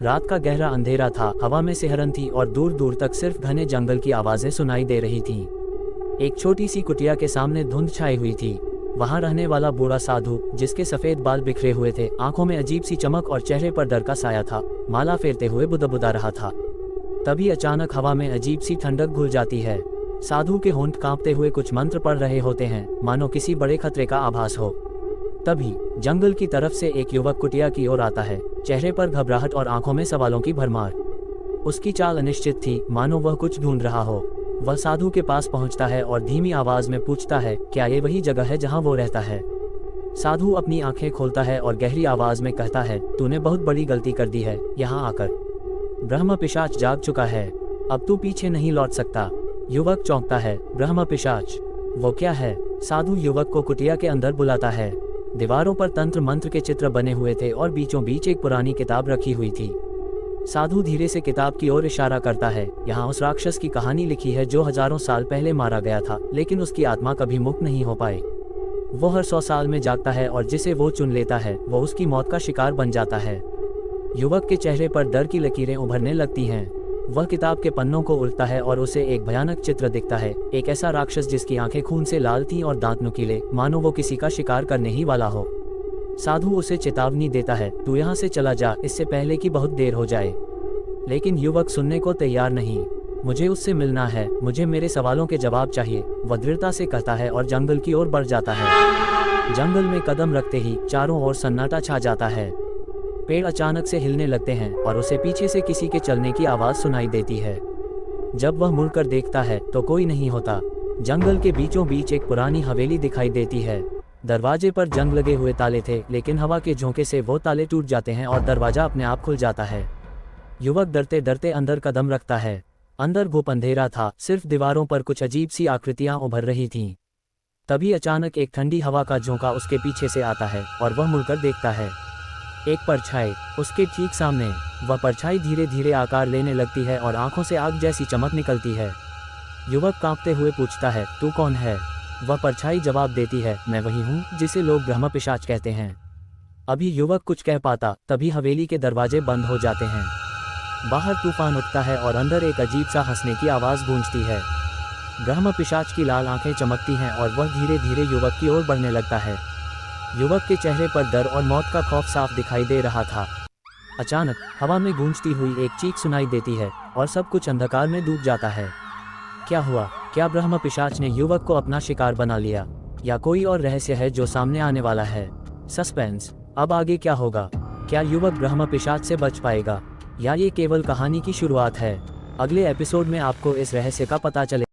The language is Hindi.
रात का गहरा अंधेरा था, हवा में सिहरन थी और दूर दूर तक सिर्फ घने जंगल की आवाजें सुनाई दे रही थीं। एक छोटी सी कुटिया के सामने धुंध छाई हुई थी। वहां रहने वाला बूढ़ा साधु, जिसके सफेद बाल बिखरे हुए थे, आंखों में अजीब सी चमक और चेहरे पर डर का साया था, माला फेरते हुए बुदबुदा रहा था। तभी अचानक हवा में अजीब सी ठंडक घुल जाती है। साधु के होंठ कांपते हुए कुछ मंत्र पढ़ रहे होते हैं, मानो किसी बड़े खतरे का आभास हो। तभी जंगल की तरफ से एक युवक कुटिया की ओर आता है, चेहरे पर घबराहट और आंखों में सवालों की भरमार। उसकी चाल अनिश्चित थी, मानो वह कुछ ढूंढ रहा हो। वह साधु के पास पहुंचता है और धीमी आवाज में पूछता है, क्या ये वही जगह है जहां वो रहता है? साधु अपनी आंखें खोलता है और गहरी आवाज में कहता है, तूने बहुत बड़ी गलती कर दी है यहाँ आकर। ब्रह्म पिशाच जाग चुका है, अब तू पीछे नहीं लौट सकता। युवक चौंकता है, ब्रह्म पिशाच? वो क्या है? साधु युवक को कुटिया के अंदर बुलाता है। दीवारों पर तंत्र मंत्र के चित्र बने हुए थे और बीचों बीच एक पुरानी किताब रखी हुई थी। साधु धीरे से किताब की ओर इशारा करता है। यहाँ उस राक्षस की कहानी लिखी है जो हजारों साल पहले मारा गया था, लेकिन उसकी आत्मा कभी मुक्त नहीं हो पाई। वो हर 100 साल में जागता है और जिसे वो चुन लेता है वो उसकी मौत का शिकार बन जाता है। युवक के चेहरे पर डर की लकीरें उभरने लगती हैं। वह किताब के पन्नों को उल्टता है और उसे एक भयानक चित्र दिखता है, एक ऐसा राक्षस जिसकी आंखें खून से लाल थीं और दांत नुकीले, मानो वो किसी का शिकार करने ही वाला हो। साधु उसे चेतावनी देता है, तू यहाँ से चला जा, इससे पहले कि बहुत देर हो जाए। लेकिन युवक सुनने को तैयार नहीं। मुझे उससे मिलना है, मुझे मेरे सवालों के जवाब चाहिए, वह दृढ़ता से कहता है और जंगल की ओर बढ़ जाता है। जंगल में कदम रखते ही चारों ओर सन्नाटा छा जाता है। पेड़ अचानक से हिलने लगते हैं और उसे पीछे से किसी के चलने की आवाज सुनाई देती है। जब वह मुड़कर देखता है तो कोई नहीं होता। जंगल के बीचों बीच एक पुरानी हवेली दिखाई देती है। दरवाजे पर जंग लगे हुए ताले थे, लेकिन हवा के झोंके से वो ताले टूट जाते हैं और दरवाजा अपने आप खुल जाता है। युवक डरते डरते अंदर कदम रखता है। अंदर घुप अंधेरा था, सिर्फ दीवारों पर कुछ अजीब सी आकृतियां उभर रही थीं। तभी अचानक एक ठंडी हवा का झोंका उसके पीछे से आता है और वह मुड़कर देखता है। एक परछाई उसके ठीक सामने। वह परछाई धीरे धीरे आकार लेने लगती है और आंखों से आग जैसी चमक निकलती है। युवक कांपते हुए पूछता है, तू कौन है? वह परछाई जवाब देती है, मैं वही हूँ जिसे लोग ब्रह्म पिशाच कहते हैं। अभी युवक कुछ कह पाता, तभी हवेली के दरवाजे बंद हो जाते हैं। बाहर तूफान उठता है और अंदर एक अजीब सा हंसने की आवाज़ गूंजती है। ब्रह्म पिशाच की लाल आंखें चमकती हैं और वह धीरे धीरे युवक की ओर बढ़ने लगता है। युवक के चेहरे पर डर और मौत का खौफ साफ दिखाई दे रहा था। अचानक हवा में गूंजती हुई एक चीख सुनाई देती है और सब कुछ अंधकार में डूब जाता है। क्या हुआ? क्या ब्रह्म पिशाच ने युवक को अपना शिकार बना लिया, या कोई और रहस्य है जो सामने आने वाला है? सस्पेंस। अब आगे क्या होगा? क्या युवक ब्रह्म पिशाच से बच पाएगा, या ये केवल कहानी की शुरुआत है? अगले एपिसोड में आपको इस रहस्य का पता चले।